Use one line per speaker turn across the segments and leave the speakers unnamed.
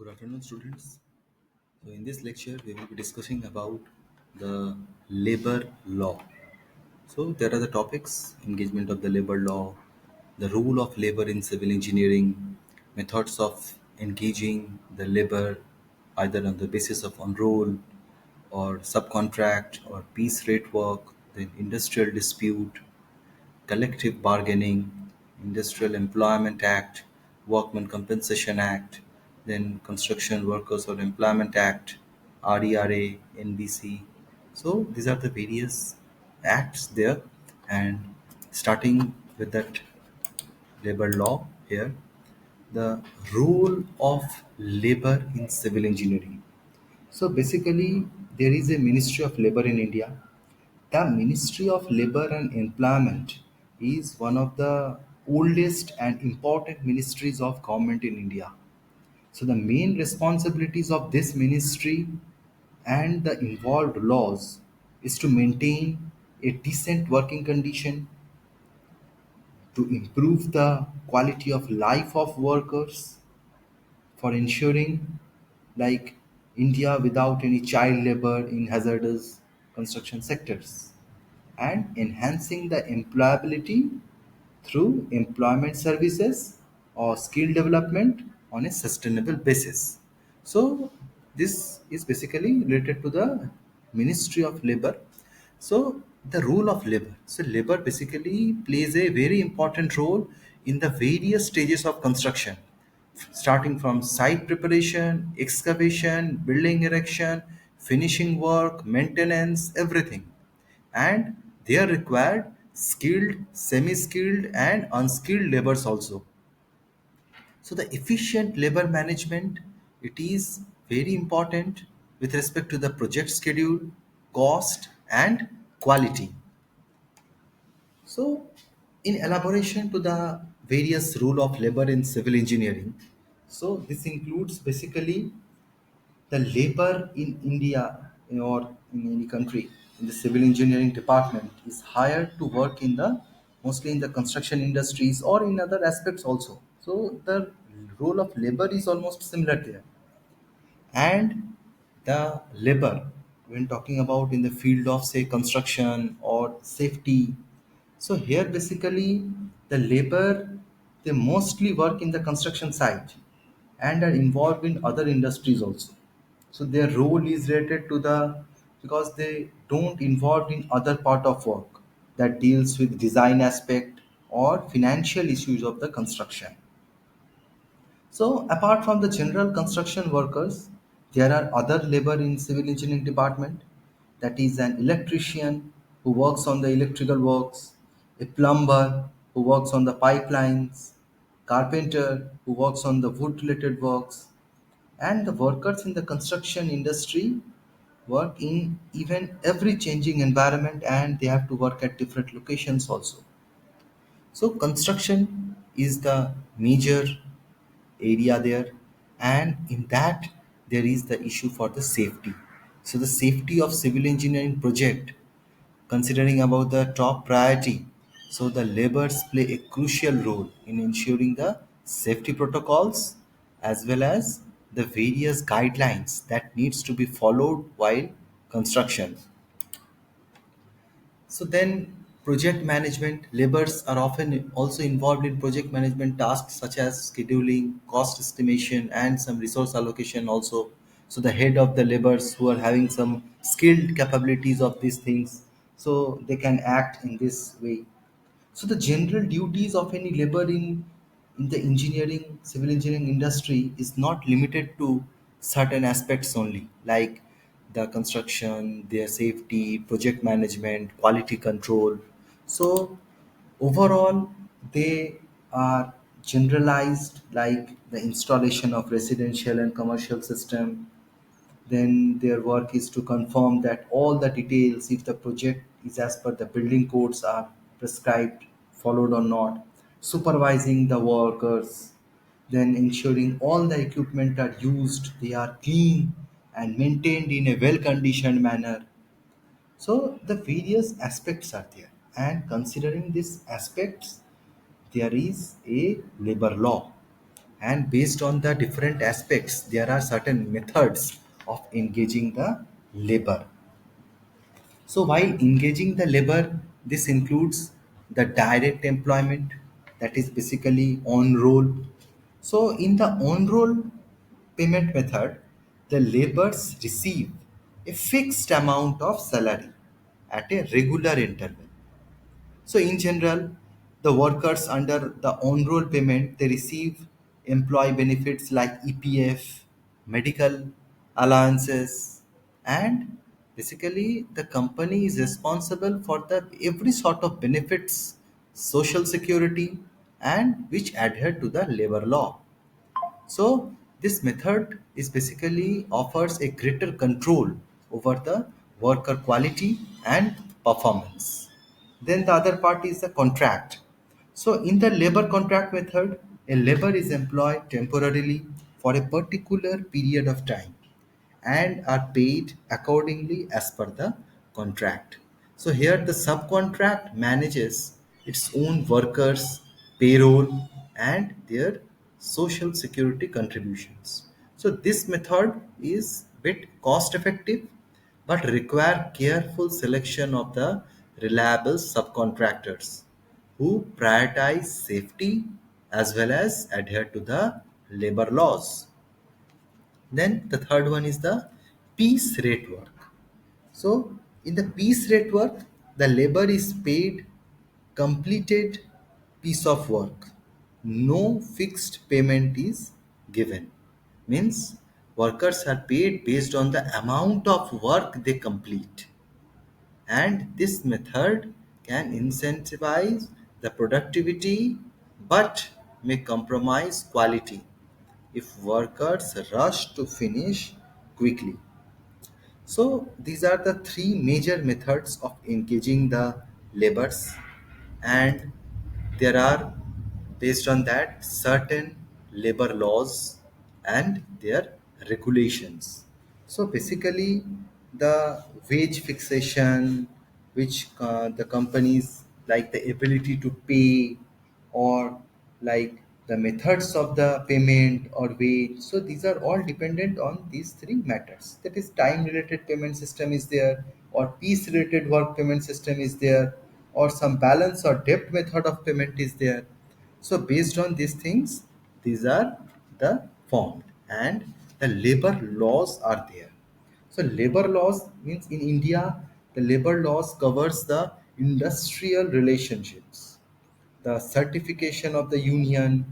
Good afternoon, students. So, in this lecture, we will be discussing about the labor law. So, there are the topics: engagement of the labor law, the role of labor in civil engineering, methods of engaging the labor either on the basis of on roll or subcontract or piece rate work, then industrial dispute, collective bargaining, Industrial Employment Act, Workmen Compensation Act, then Construction Workers or Employment Act, RERA, NBC. So these are the various acts there, and starting with that labor law here, the role of labor in civil engineering. So basically, there is a Ministry of Labor in India. The Ministry of Labor and Employment is one of the oldest and important ministries of government in India. So the main responsibilities of this ministry and the involved laws is to maintain a decent working condition, to improve the quality of life of workers, for ensuring like India without any child labor in hazardous construction sectors, and enhancing the employability through employment services or skill development on a sustainable basis. So this is basically related to the Ministry of Labor. So the role of labor. So labor basically plays a very important role in the various stages of construction, starting from site preparation, excavation, building erection, finishing work, maintenance, everything. And they are required skilled, semi skilled, and unskilled labors also. So the efficient labor management, it is very important with respect to the project schedule, cost, and quality. So, in elaboration to the various rule of labor in civil engineering, so this includes basically the labor in India or in any country in the civil engineering department is hired to work in the mostly in the construction industries or in other aspects also. So the role of labor is almost similar there. And the labor, when talking about in the field of say construction or safety, so here basically the labor, they mostly work in the construction site and are involved in other industries also. So their role is related to the, because they don't involved in other part of work that deals with design aspect or financial issues of the construction. So apart from the general construction workers, there are other labor in civil engineering department. That is an electrician who works on the electrical works, a plumber who works on the pipelines, carpenter who works on the wood related works, and the workers in the construction industry work in even every changing environment, and they have to work at different locations also. So construction is the major area there, and in that there is the issue for the safety. So the safety of civil engineering project, considering about the top priority, so the laborers play a crucial role in ensuring the safety protocols as well as the various guidelines that needs to be followed while construction. So then project management, laborers are often also involved in project management tasks such as scheduling, cost estimation, and some resource allocation also. So the head of the laborers who are having some skilled capabilities of these things, so they can act in this way. So the general duties of any labor in the engineering, civil engineering industry is not limited to certain aspects only, like the construction, their safety, project management, quality control. So overall, they are generalized like the installation of residential and commercial system. Then their work is to confirm that all the details, if the project is as per the building codes are prescribed, followed or not, supervising the workers, then ensuring all the equipment are used, they are clean and maintained in a well conditioned manner. So the various aspects are there, and considering these aspects, there is a labor law. and based on the different aspects there are certain methods of engaging the labor. So while engaging the labor, this includes the direct employment, that is basically on roll. So in the on roll payment method, the laborers receive a fixed amount of salary at a regular interval. So in general, the workers under the on-roll payment they receive employee benefits like EPF, medical allowances, and basically the company is responsible for the every sort of benefits, social security, and which adhere to the labor law. So this method is basically offers a greater control over the worker quality and performance. Then the other part is the contract. So in the labor contract method, a labor is employed temporarily for a particular period of time and are paid accordingly as per the contract. So here the subcontract manages its own workers, payroll, and their social security contributions. So this method is bit cost effective but require careful selection of the reliable subcontractors who prioritize safety as well as adhere to the labor laws. Then the third one is the piece rate work. So in the piece rate work, the labor is paid completed piece of work. No fixed payment is given. Means workers are paid based on the amount of work they complete. And this method can incentivize the productivity but may compromise quality if workers rush to finish quickly. So these are the three major methods of engaging the labors, and there are based on that certain labor laws and their regulations. So basically, the wage fixation, which the companies like the ability to pay, or like the methods of the payment or wage. So these are all dependent on these three matters. That is, time related payment system is there, or piece related work payment system is there, or some balance or debt method of payment is there. So based on these things, these are the formed, and the labor laws are there. So labor laws means in India, the labor laws covers the industrial relationships, the certification of the union,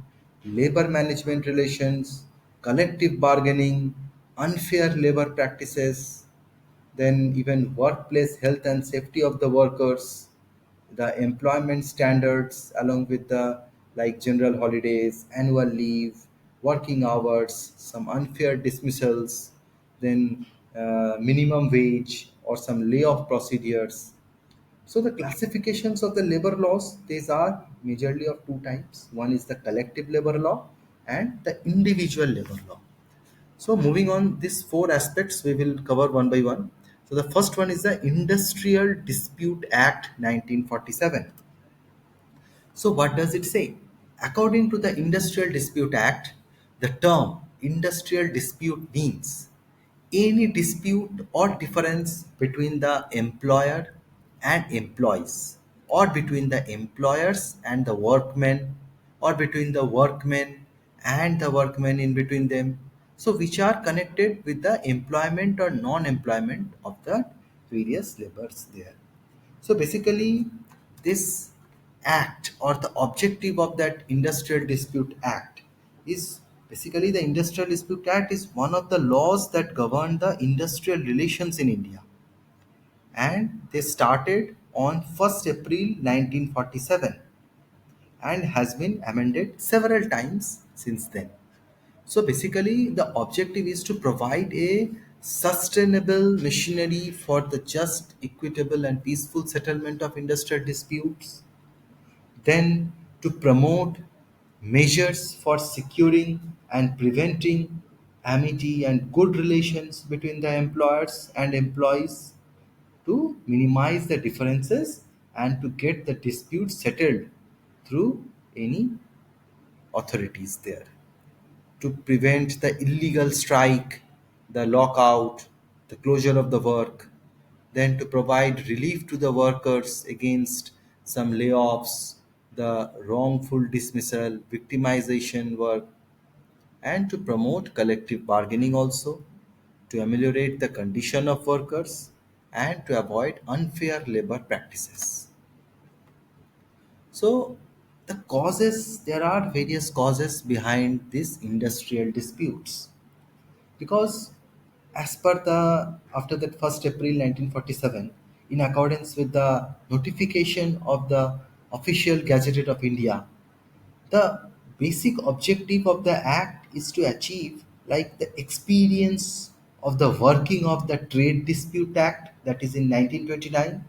labor management relations, collective bargaining, unfair labor practices, then even workplace health and safety of the workers, the employment standards along with the like general holidays, annual leave, working hours, some unfair dismissals, then minimum wage or some layoff procedures. So the classifications of the labor laws, these are majorly of two types. One is the collective labor law and the individual labor law. So moving on, these four aspects we will cover one by one. So the first one is the Industrial Dispute Act 1947. So, what does it say? According to the Industrial Dispute Act, the term industrial dispute means any dispute or difference between the employer and employees, or between the employers and the workmen, or between the workmen and the workmen in between them. So, which are connected with the employment or non employment of the various laborers there. So basically, this act or the objective of that Industrial Dispute Act is basically the Industrial Dispute Act is one of the laws that govern the industrial relations in India, and they started on 1st April 1947 and has been amended several times since then. So basically, the objective is to provide a sustainable machinery for the just, equitable, and peaceful settlement of industrial disputes. Then, to promote measures for securing and preventing amity and good relations between the employers and employees, to minimize the differences and to get the dispute settled through any authorities there. to prevent the illegal strike, the lockout, the closure of the work, then to provide relief to the workers against some layoffs, the wrongful dismissal, victimization work, and to promote collective bargaining also, to ameliorate the condition of workers, and to avoid unfair labor practices. So, there are various causes behind these industrial disputes because as per the after that 1st April 1947, in accordance with the notification of the official Gazette of India, the basic objective of the act is to achieve like the experience of the working of the Trade Dispute Act, that is in 1929,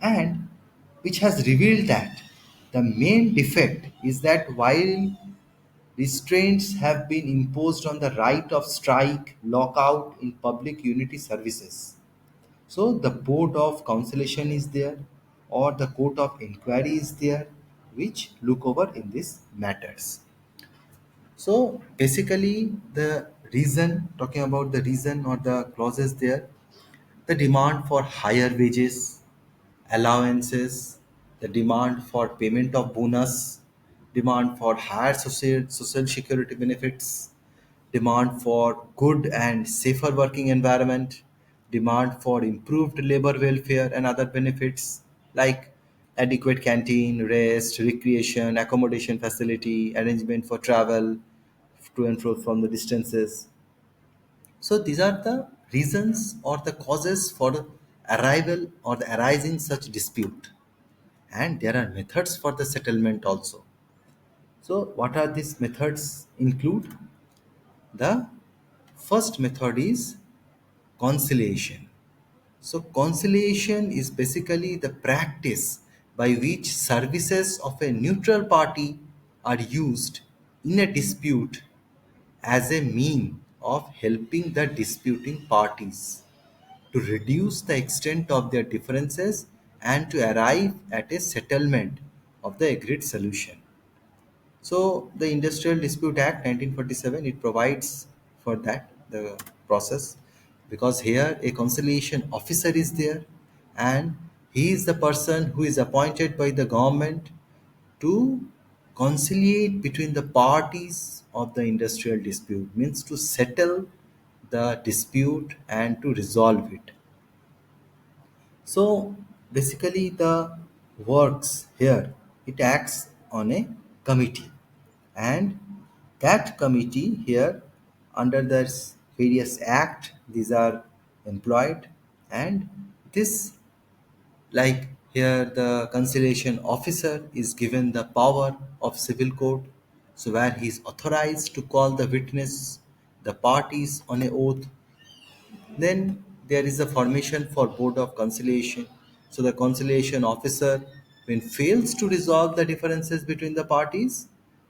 and which has revealed that the main defect is that while restraints have been imposed on the right of strike, lockout in public unity services. So the Board of Conciliation is there, or the Court of Inquiry is there, which look over in these matters. So basically, talking about the reason or the clauses there, the demand for higher wages, allowances, the demand for payment of bonus, demand for higher social security benefits, demand for good and safer working environment, demand for improved labor welfare and other benefits like adequate canteen, rest, recreation, accommodation facility, arrangement for travel to and fro from the distances. So these are the reasons or the causes for the arrival or the arising such dispute. And there are methods for the settlement also. So what are these methods include? The first method is conciliation. So conciliation is basically the practice by which services of a neutral party are used in a dispute as a mean of helping the disputing parties to reduce the extent of their differences and to arrive at a settlement of the agreed solution. So the Industrial Dispute Act 1947 it provides for that the process because here a conciliation officer is there and he is the person who is appointed by the government to conciliate between the parties of the industrial dispute, means to settle the dispute and to resolve it. So basically, the works here it acts on a committee, and that committee here under this various act these are employed, and this like here the conciliation officer is given the power of civil court, so where he is authorized to call the witness, the parties on a oath, then there is a formation for Board of Conciliation. So the conciliation officer, when fails to resolve the differences between the parties,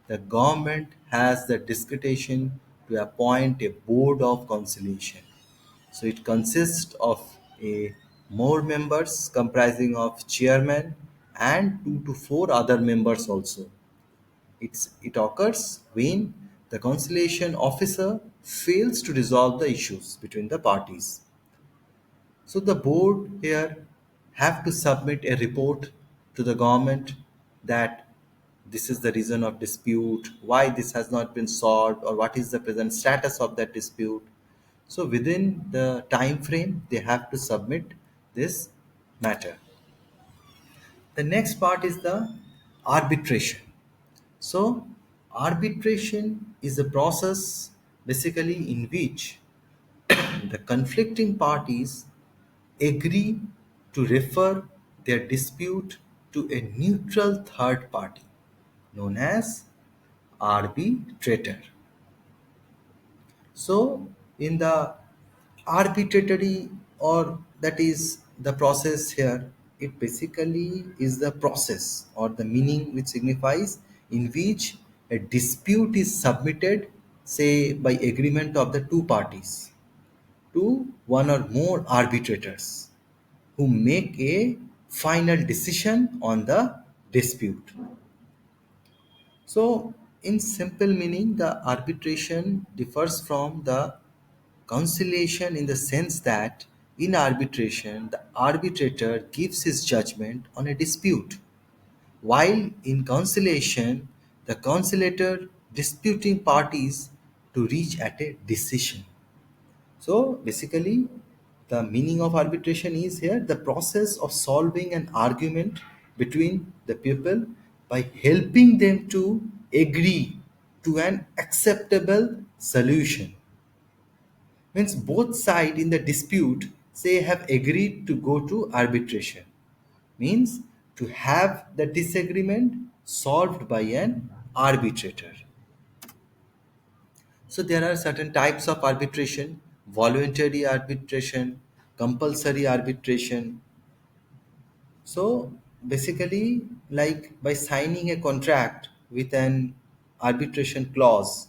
the government has the discretion to appoint a Board of Conciliation. So it consists of a more members comprising of chairman and 2 to 4 other members also. It occurs when the conciliation officer fails to resolve the issues between the parties. So the board here have to submit a report to the government that this is the reason of dispute, why this has not been solved, or what is the present status of that dispute. So within the time frame, they have to submit this matter. The next part is the arbitration. So arbitration is a process basically in which the conflicting parties agree to refer their dispute to a neutral third party known as arbitrator. So, in the arbitratory or that is the process here, it basically is the process or the meaning which signifies in which a dispute is submitted, say by agreement of the two parties, to one or more arbitrators who make a final decision on the dispute. So, In simple meaning, the arbitration differs from the conciliation in the sense that in arbitration, the arbitrator gives his judgment on a dispute, while in conciliation, the conciliator disputing parties to reach at a decision. So basically, the meaning of arbitration is here the process of solving an argument between the people by helping them to agree to an acceptable solution. Means both sides in the dispute say have agreed to go to arbitration. Means to have the disagreement solved by an arbitrator. So there are certain types of arbitration: voluntary arbitration, compulsory arbitration. So basically, like by signing a contract with an arbitration clause,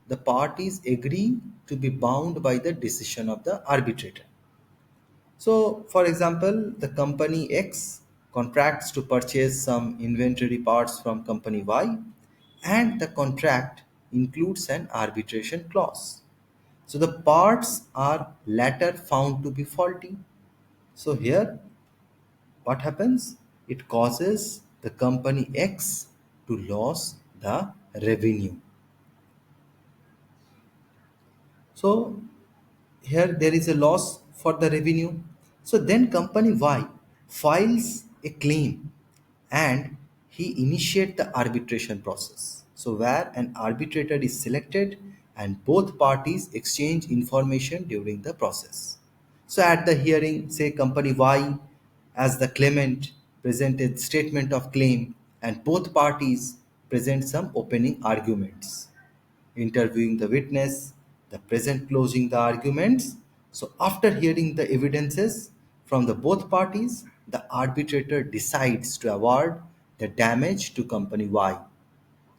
the parties agree to be bound by the decision of the arbitrator. So, for example, the company X contracts to purchase some inventory parts from company Y, and the contract includes an arbitration clause. So, the parts are later found to be faulty. So, here what happens? It causes the company X to lose the revenue. So, here there is a loss for the revenue. So then company Y files a claim and he initiate the arbitration process. So where an arbitrator is selected and both parties exchange information during the process. So at the hearing, say company Y as the claimant presented statement of claim and both parties present some opening arguments, interviewing the witness, the present closing the arguments. So after hearing the evidences from the both parties, the arbitrator decides to award the damage to company Y.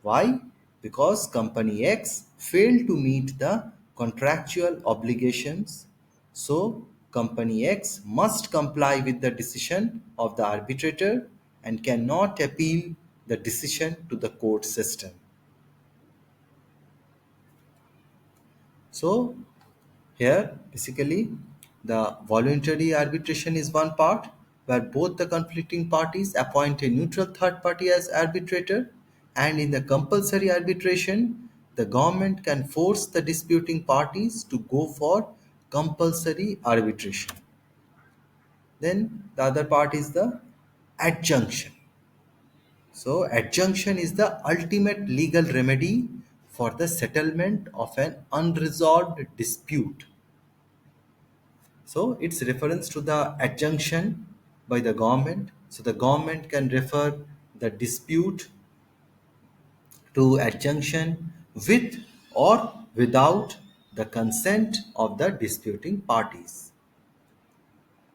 Why? Because company X failed to meet the contractual obligations. So company X must comply with the decision of the arbitrator and cannot appeal the decision to the court system. So here, basically, the voluntary arbitration is one part where both the conflicting parties appoint a neutral third party as arbitrator, and in the compulsory arbitration, the government can force the disputing parties to go for compulsory arbitration. Then the other part is the adjunction. So, adjunction is the ultimate legal remedy for the settlement of an unresolved dispute. So it's reference to the adjunction by the government. So the government can refer the dispute to adjunction with or without the consent of the disputing parties.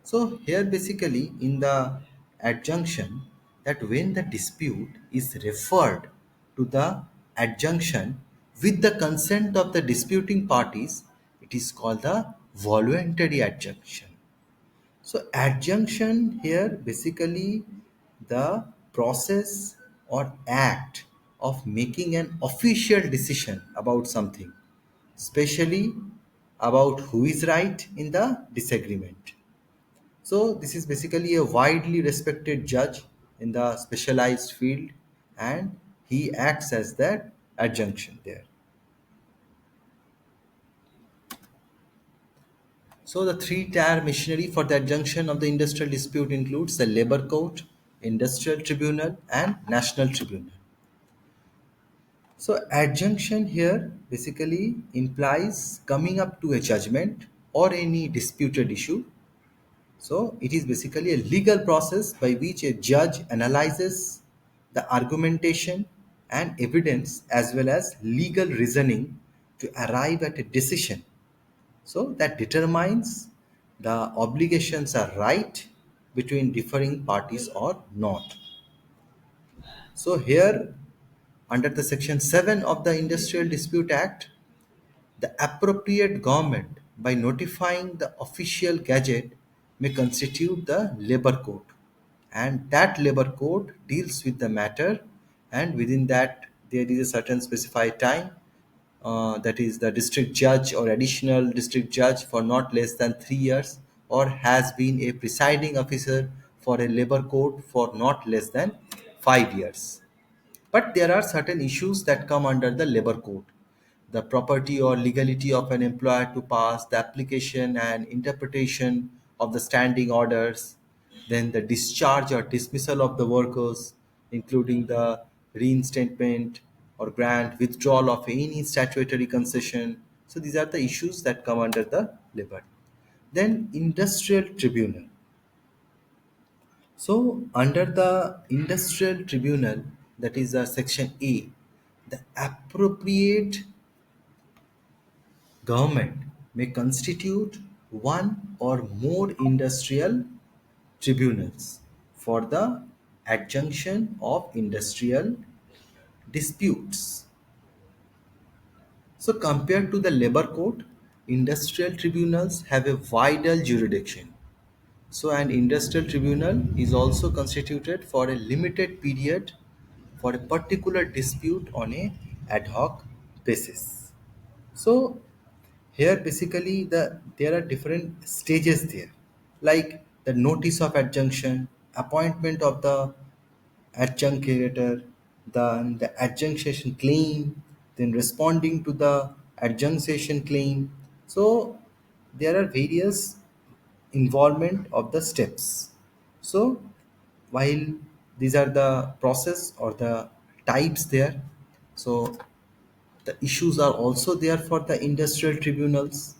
So here basically in the adjunction, that when the dispute is referred to the adjunction with the consent of the disputing parties, it is called the voluntary adjunction. So adjunction here basically the process or act of making an official decision about something, especially about who is right in the disagreement. So this is basically a widely respected judge in the specialized field, and he acts as that adjunction there. So the three-tier machinery for the adjunction of the industrial dispute includes the labor court, industrial tribunal, and national tribunal. So adjunction here basically implies coming up to a judgment or any disputed issue. So it is basically a legal process by which a judge analyzes the argumentation and evidence as well as legal reasoning to arrive at a decision. So that determines the obligations are right between differing parties or not. So here under the section 7 of the Industrial Dispute Act, the appropriate government by notifying the official gazette may constitute the labor court, and that labor court deals with the matter, and within that there is a certain specified time, that is the district judge or additional district judge for not less than 3 years, or has been a presiding officer for a labor court for not less than 5 years. But there are certain issues that come under the labor code. The property or legality of an employer to pass, the application and interpretation of the standing orders, then the discharge or dismissal of the workers, including the reinstatement or grant, withdrawal of any statutory concession. So these are the issues that come under the labor. Then industrial tribunal. So, under the Industrial Tribunal, that is Section A, the appropriate government may constitute one or more industrial tribunals for the adjunction of industrial disputes. So, compared to the labor code, industrial tribunals have a wider jurisdiction. So, an industrial tribunal is also constituted for a limited period for a particular dispute on a ad hoc basis. So, here basically there are different stages there, like the notice of adjunction, appointment of the adjudicator, then the adjudication claim, then responding to the adjudication claim. So there are various involvement of the steps. So while these are the process or the types there, so the issues are also there for the industrial tribunals.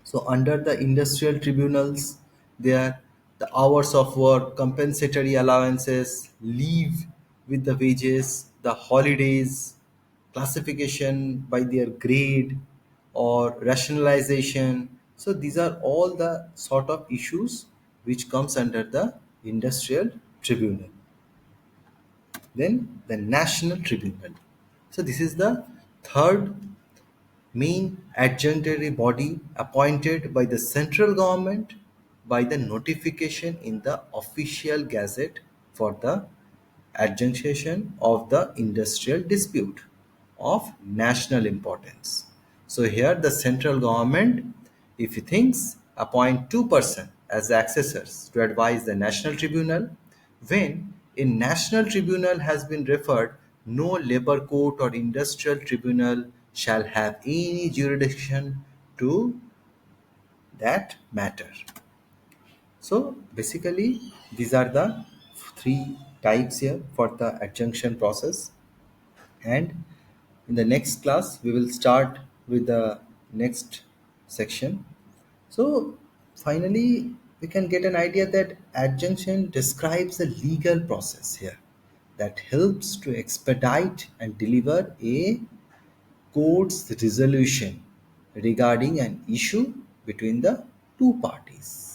So under the industrial tribunals, there the hours of work, compensatory allowances, leave with the wages, the holidays, classification by their grade or rationalization. So these are all the sort of issues which comes under the industrial tribunal. Then the national tribunal. So this is the third main adjunctory body appointed by the central government by the notification in the official gazette for the adjudication of the industrial dispute of national importance. So here the central government, if he thinks, appoint two-person as accessors to advise the national tribunal. When a national tribunal has been referred, no labor court or industrial tribunal shall have any jurisdiction to that matter. So basically, these are the three types here for the adjunction process. And in the next class, we will start with the next section. So finally, we can get an idea that adjunction describes a legal process here that helps to expedite and deliver a court's resolution regarding an issue between the two parties.